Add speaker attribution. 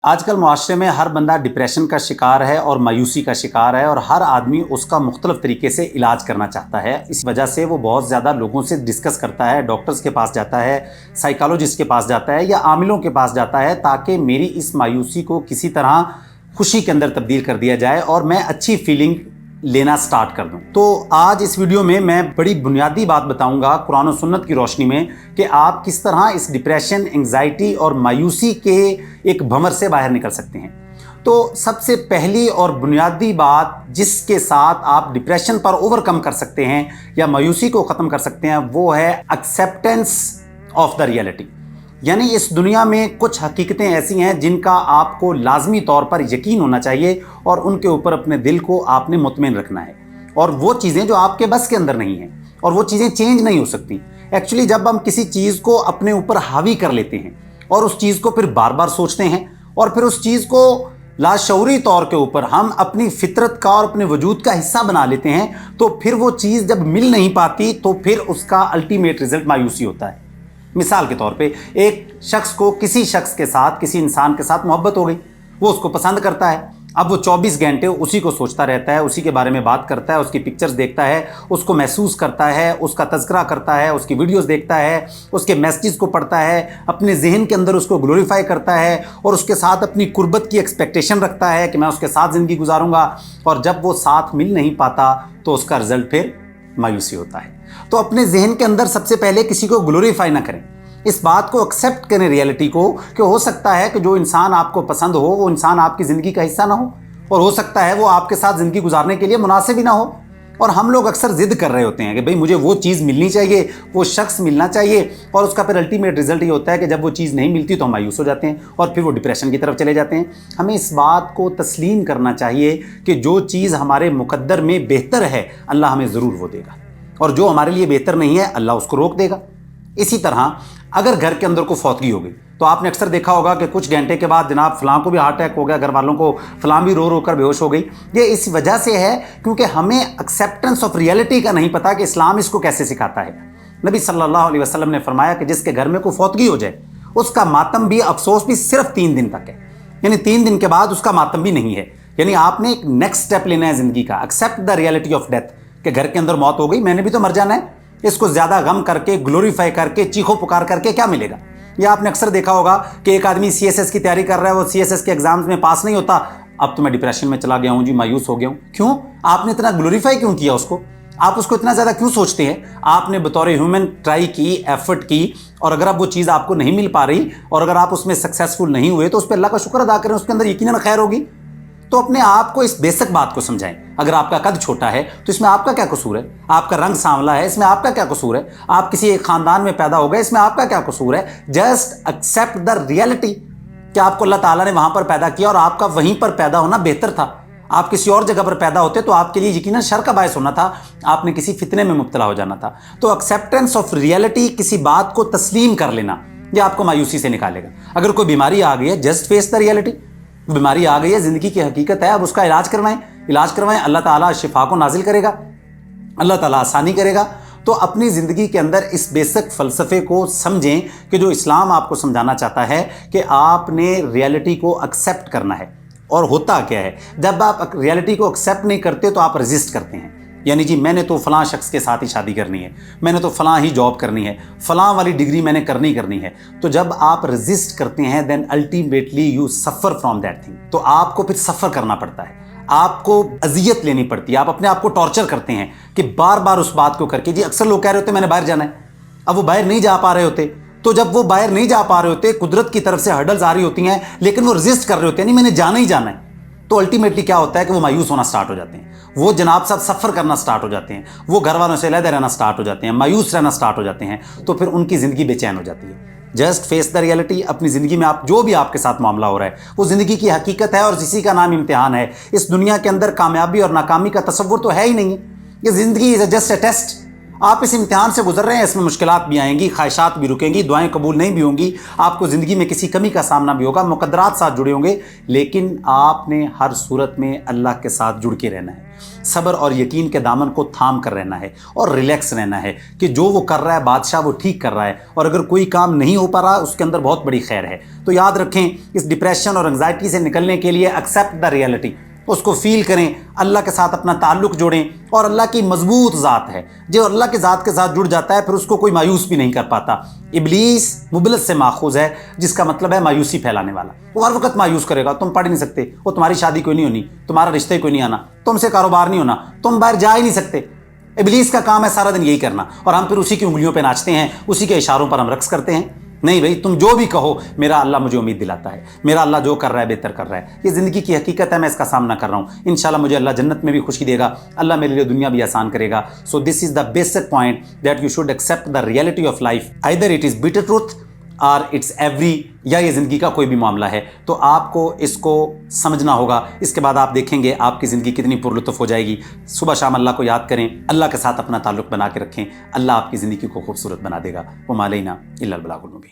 Speaker 1: آج کل معاشرے میں ہر بندہ ڈپریشن کا شکار ہے اور مایوسی کا شکار ہے، اور ہر آدمی اس کا مختلف طریقے سے علاج کرنا چاہتا ہے۔ اس وجہ سے وہ بہت زیادہ لوگوں سے ڈسکس کرتا ہے، ڈاکٹرز کے پاس جاتا ہے، سائیکالوجسٹ کے پاس جاتا ہے یا عاملوں کے پاس جاتا ہے، تاکہ میری اس مایوسی کو کسی طرح خوشی کے اندر تبدیل کر دیا جائے اور میں اچھی فیلنگ لینا سٹارٹ کر دوں۔ تو آج اس ویڈیو میں بڑی بنیادی بات بتاؤں گا قرآن و سنت کی روشنی میں کہ آپ کس طرح اس ڈپریشن، انگزائٹی اور مایوسی کے ایک بھنور سے باہر نکل سکتے ہیں۔ تو سب سے پہلی اور بنیادی بات جس کے ساتھ آپ ڈپریشن پر اوورکم کر سکتے ہیں یا مایوسی کو ختم کر سکتے ہیں، وہ ہے ایکسیپٹنس آف دا ریئلٹی۔ یعنی اس دنیا میں کچھ حقیقتیں ایسی ہیں جن کا آپ کو لازمی طور پر یقین ہونا چاہیے اور ان کے اوپر اپنے دل کو آپ نے مطمئن رکھنا ہے، اور وہ چیزیں جو آپ کے بس کے اندر نہیں ہیں اور وہ چیزیں چینج نہیں ہو سکتی۔ ایکچولی جب ہم کسی چیز کو اپنے اوپر حاوی کر لیتے ہیں اور اس چیز کو پھر بار بار سوچتے ہیں اور پھر اس چیز کو لاشعوری طور کے اوپر ہم اپنی فطرت کا اور اپنے وجود کا حصہ بنا لیتے ہیں، تو پھر وہ چیز جب مل نہیں پاتی تو پھر اس کا الٹیمیٹ رزلٹ مایوسی ہوتا ہے۔ مثال کے طور پہ ایک شخص کو کسی شخص کے ساتھ، کسی انسان کے ساتھ محبت ہو گئی، وہ اس کو پسند کرتا ہے، اب وہ 24 گھنٹے اسی کو سوچتا رہتا ہے، اسی کے بارے میں بات کرتا ہے، اس کی پکچرز دیکھتا ہے، اس کو محسوس کرتا ہے، اس کا تذکرہ کرتا ہے، اس کی ویڈیوز دیکھتا ہے، اس کے میسیجز کو پڑھتا ہے، اپنے ذہن کے اندر اس کو گلوریفائی کرتا ہے اور اس کے ساتھ اپنی قربت کی ایکسپیکٹیشن رکھتا ہے کہ میں اس کے ساتھ زندگی گزاروں گا، اور جب وہ ساتھ مل نہیں پاتا تو اس کا رزلٹ پھر مایوسی ہوتا ہے۔ تو اپنے ذہن کے اندر سب سے پہلے کسی کو گلوریفائی نہ کریں، اس بات کو ایکسیپٹ کریں ریئلٹی کو، کہ ہو سکتا ہے کہ جو انسان آپ کو پسند ہو وہ انسان آپ کی زندگی کا حصہ نہ ہو، اور ہو سکتا ہے وہ آپ کے ساتھ زندگی گزارنے کے لیے مناسب ہی نہ ہو۔ اور ہم لوگ اکثر ضد کر رہے ہوتے ہیں کہ بھئی مجھے وہ چیز ملنی چاہیے، وہ شخص ملنا چاہیے، اور اس کا پھر الٹیمیٹ رزلٹ یہ ہوتا ہے کہ جب وہ چیز نہیں ملتی تو ہم مایوس ہو جاتے ہیں اور پھر وہ ڈپریشن کی طرف چلے جاتے ہیں۔ ہمیں اس بات کو تسلیم کرنا چاہیے کہ جو چیز ہمارے مقدر میں بہتر ہے اللہ ہمیں ضرور وہ دے گا، اور جو ہمارے لیے بہتر نہیں ہے اللہ اس کو روک دے گا۔ اسی طرح اگر گھر کے اندر کوئی فوتگی ہو گئی تو آپ نے اکثر دیکھا ہوگا کہ کچھ گھنٹے کے بعد جناب فلاں کو بھی ہارٹ اٹیک ہو گیا، گھر والوں کو فلاں بھی رو رو کر بے ہوش ہو گئی۔ یہ اس وجہ سے ہے کیونکہ ہمیں ایکسیپٹنس آف ریئلٹی کا نہیں پتا کہ اسلام اس کو کیسے سکھاتا ہے۔ نبی صلی اللہ علیہ وسلم نے فرمایا کہ جس کے گھر میں کوئی فوتگی ہو جائے اس کا ماتم بھی، افسوس بھی صرف 3 دن تک ہے، یعنی 3 دن کے بعد اس کا ماتم بھی نہیں ہے۔ یعنی آپ نے ایک نیکسٹ سٹیپ لینا ہے زندگی کا، accept the reality of death, کہ گھر کے اندر موت ہو گئی، میں نے بھی تو مر جانا ہے، اس کو زیادہ غم کر کے، گلوریفائی کر کے، چیخو پکار کر کے کیا ملے گا؟ یا آپ نے اکثر دیکھا ہوگا کہ ایک آدمی سی ایس ایس کی تیاری کر رہا ہے، وہ سی ایس ایس کے ایگزامز میں پاس نہیں ہوتا، اب تو میں ڈپریشن میں چلا گیا ہوں جی، مایوس ہو گیا ہوں۔ کیوں؟ آپ نے اتنا گلوریفائی کیوں کیا اس کو؟ آپ اس کو اتنا زیادہ کیوں سوچتے ہیں؟ آپ نے بطور ہیومن ٹرائی کی، ایفرٹ کی، اور اگر اب وہ چیز آپ کو نہیں مل پا رہی اور اگر آپ اس میں سکسیسفل نہیں ہوئے تو اس پہ اللہ کا شکر ادا کریں، اس کے اندر یقیناً خیر ہوگی۔ تو اپنے آپ کو اس بیسک بات کو سمجھائیں۔ اگر آپ کا قد چھوٹا ہے تو اس میں آپ کا کیا قصور ہے؟ آپ کا رنگ سانولا ہے، اس میں آپ کا کیا قصور ہے؟ آپ کسی ایک خاندان میں پیدا ہو گئے، اس میں آپ کا کیا قصور ہے؟ جسٹ ایکسیپٹ دا ریئلٹی کہ آپ کو اللہ تعالیٰ نے وہاں پر پیدا کیا اور آپ کا وہیں پر پیدا ہونا بہتر تھا۔ آپ کسی اور جگہ پر پیدا ہوتے تو آپ کے لیے یقیناً شر کا باعث ہونا تھا، آپ نے کسی فتنے میں مبتلا ہو جانا تھا۔ تو ایکسیپٹنس آف ریئلٹی، کسی بات کو تسلیم کر لینا، یہ آپ کو مایوسی سے نکالے گا۔ اگر کوئی بیماری آ گئی ہے، جسٹ فیس دا ریئلٹی، بیماری آ گئی ہے، زندگی کی حقیقت ہے، اب اس کا علاج کروائیں، اللہ تعالیٰ شفا کو نازل کرے گا، اللہ تعالیٰ آسانی کرے گا۔ تو اپنی زندگی کے اندر اس بیسک فلسفے کو سمجھیں کہ جو اسلام آپ کو سمجھانا چاہتا ہے کہ آپ نے ریئلٹی کو ایکسیپٹ کرنا ہے۔ اور ہوتا کیا ہے، جب آپ ریئلٹی کو ایکسیپٹ نہیں کرتے تو آپ ریزسٹ کرتے ہیں، یعنی جی میں نے تو فلاں شخص کے ساتھ ہی شادی کرنی ہے، میں نے تو فلاں ہی جاب کرنی ہے، فلاں والی ڈگری میں نے کرنی ہے۔ تو جب آپ ریزسٹ کرتے ہیں then ultimately you suffer from that thing, تو آپ کو پھر سفر کرنا پڑتا ہے، آپ کو اذیت لینی پڑتی ہے، آپ اپنے آپ کو ٹارچر کرتے ہیں کہ بار بار اس بات کو کر کے، جی اکثر لوگ کہہ رہے ہوتے ہیں میں نے باہر جانا ہے، اب وہ باہر نہیں جا پا رہے ہوتے، تو جب وہ باہر نہیں جا پا رہے ہوتے، قدرت کی طرف سے ہرڈلز آ رہی ہوتی ہیں لیکن وہ ریزسٹ کر رہے ہوتے ہیں، نہیں میں نے جانا ہی جانا ہے، تو الٹیمیٹلی کیا ہوتا ہے کہ وہ مایوس ہونا سٹارٹ ہو جاتے ہیں، وہ جناب صاحب سفر کرنا سٹارٹ ہو جاتے ہیں، وہ گھر والوں سے علیحدہ رہنا سٹارٹ ہو جاتے ہیں، مایوس رہنا سٹارٹ ہو جاتے ہیں، تو پھر ان کی زندگی بے چین ہو جاتی ہے۔ جسٹ فیس دا ریئلٹی، اپنی زندگی میں آپ جو بھی آپ کے ساتھ معاملہ ہو رہا ہے وہ زندگی کی حقیقت ہے اور اسی کا نام امتحان ہے۔ اس دنیا کے اندر کامیابی اور ناکامی کا تصور تو ہے ہی نہیں ہے، یہ زندگی از جسٹ اے ٹیسٹ۔ آپ اس امتحان سے گزر رہے ہیں، اس میں مشکلات بھی آئیں گی، خواہشات بھی رکیں گی، دعائیں قبول نہیں بھی ہوں گی، آپ کو زندگی میں کسی کمی کا سامنا بھی ہوگا، مقدرات ساتھ جڑے ہوں گے، لیکن آپ نے ہر صورت میں اللہ کے ساتھ جڑ کے رہنا ہے، صبر اور یقین کے دامن کو تھام کر رہنا ہے اور ریلیکس رہنا ہے کہ جو وہ کر رہا ہے بادشاہ وہ ٹھیک کر رہا ہے، اور اگر کوئی کام نہیں ہو پا رہا اس کے اندر بہت بڑی خیر ہے۔ تو یاد رکھیں، اس ڈپریشن اور انگزائٹی سے نکلنے کے لیے ایکسیپٹ دا ریئلٹی، اس کو فیل کریں، اللہ کے ساتھ اپنا تعلق جوڑیں، اور اللہ کی مضبوط ذات ہے، جو اللہ کے ذات کے ساتھ جڑ جاتا ہے پھر اس کو کوئی مایوس بھی نہیں کر پاتا۔ ابلیس مبلس سے ماخوذ ہے، جس کا مطلب ہے مایوسی پھیلانے والا، وہ ہر وقت مایوس کرے گا، تم پڑھ ہی نہیں سکتے، وہ تمہاری شادی کوئی نہیں ہونی، تمہارا رشتہ کوئی نہیں آنا، تم سے کاروبار نہیں ہونا، تم باہر جا ہی نہیں سکتے۔ ابلیس کا کام ہے سارا دن یہی کرنا، اور ہم پھر اسی کی انگلیوں پہ ناچتے ہیں، اسی کے اشاروں پر ہم رقص کرتے ہیں۔ نہیں بھائی، تم جو بھی کہو، میرا اللہ مجھے امید دلاتا ہے، میرا اللہ جو کر رہا ہے بہتر کر رہا ہے، یہ زندگی کی حقیقت ہے، میں اس کا سامنا کر رہا ہوں، انشاءاللہ مجھے اللہ جنت میں بھی خوشی دے گا، اللہ میرے لیے دنیا بھی آسان کرے گا۔ So this is the basic point that you should accept the reality of life, either it is better truth or it's every, یا یہ زندگی کا کوئی بھی معاملہ ہے۔ تو آپ کو اس کو سمجھنا ہوگا، اس کے بعد آپ دیکھیں گے آپ کی زندگی کتنی پرلطف ہو جائے گی۔ صبح شام اللہ کو یاد کریں، اللہ کے ساتھ اپنا تعلق بنا کے رکھیں، اللہ آپ کی زندگی کو خوبصورت بنا دے گا۔ وما علینا الا البلاغ المبین۔